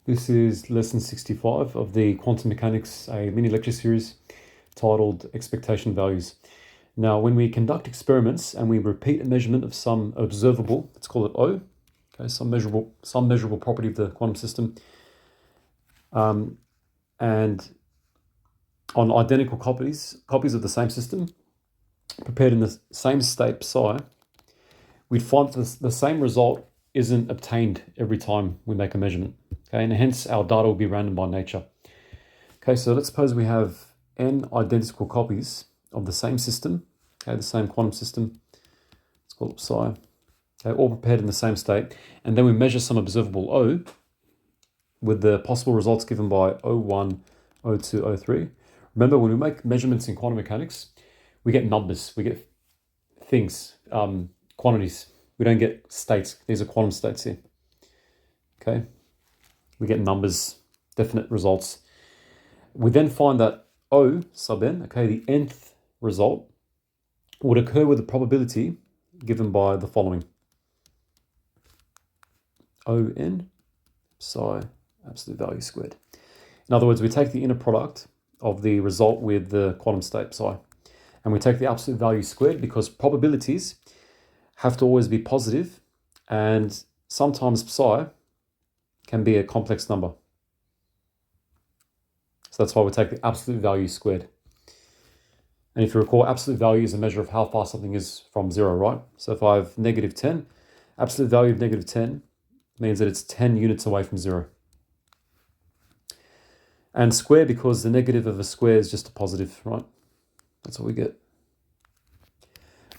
This is lesson 65 of the Quantum Mechanics, a mini lecture series titled Expectation Values. Now, when we conduct experiments and we repeat a measurement of some observable, let's call it O, okay, some measurable property of the quantum system, and on identical copies of the same system, prepared in the same state psi, we'd find that the same result isn't obtained every time we make a measurement. Okay, and hence our data will be random by nature. Okay, so let's suppose we have n identical copies of the same system, okay, the same quantum system, let's call it psi, okay, all prepared in the same state, and then we measure some observable O with the possible results given by O1, O2, O3. Remember, when we make measurements in quantum mechanics, we get numbers, we get things, quantities. We don't get states. These are quantum states here. Okay, we get numbers, definite results. We then find that O sub n, okay, the nth result, would occur with a probability given by the following. On psi absolute value squared. In other words, we take the inner product of the result with the quantum state psi, and we take the absolute value squared because probabilities have to always be positive, and sometimes psi can be a complex number. So that's why we take the absolute value squared. And if you recall, absolute value is a measure of how far something is from zero, right? So if I have negative 10, absolute value of negative 10 means that it's 10 units away from zero. And square because the negative of a square is just a positive, right? That's what we get.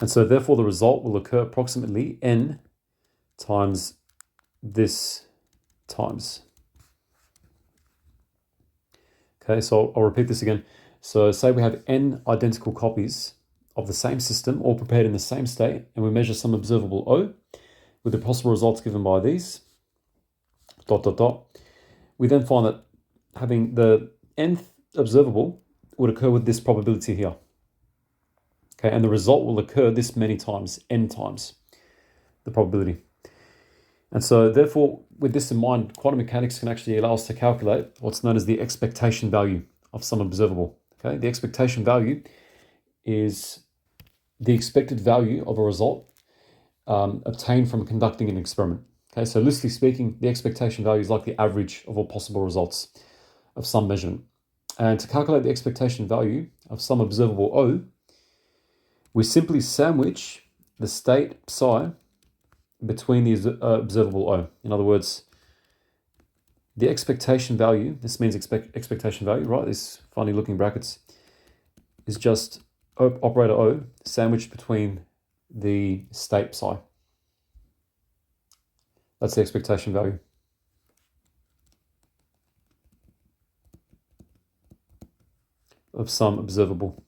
And so therefore the result will occur approximately n times this times. Okay, so I'll repeat this again. So say we have n identical copies of the same system, all prepared in the same state, and we measure some observable O with the possible results given by these, ... We then find that having the nth observable would occur with this probability here. Okay, and the result will occur this many times, n times the probability. And so therefore, with this in mind, quantum mechanics can actually allow us to calculate what's known as the expectation value of some observable. Okay, the expectation value is the expected value of a result obtained from conducting an experiment. Okay, so loosely speaking, the expectation value is like the average of all possible results of some measurement. And to calculate the expectation value of some observable O, we simply sandwich the state psi between the observable O. In other words, the expectation value, this means expectation value, right? This funny looking brackets is just operator O sandwiched between the state psi. That's the expectation value. Of some observable.